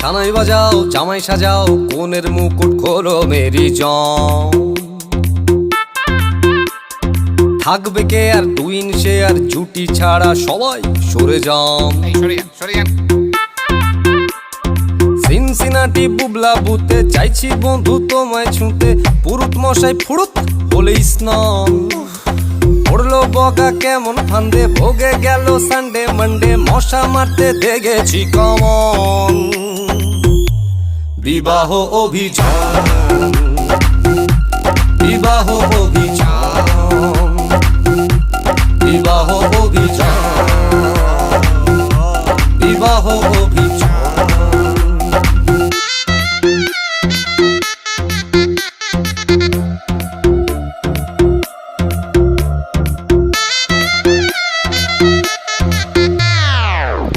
সানাই বাজাও জামাই সাজাও কোনের মুকুট খোলো মেরি জম। থাকবে কে আর টুইন সে আর জুটি ছাড়া সবাই সরে যাম। সিনসিনাটি বুবলা বুতে চাইছি বন্ধু তোমায় ছুঁতে, পুরুত মশাই ফুরুত বলে স্নান। পড়লো বগা কেমন ফান্দে, ভোগে গেল সানডে মানডে, মশা মারতে দেখেছি কমন। বিবাহ অভিযান, বিবাহ অভিযান, বিবাহ অভিযান।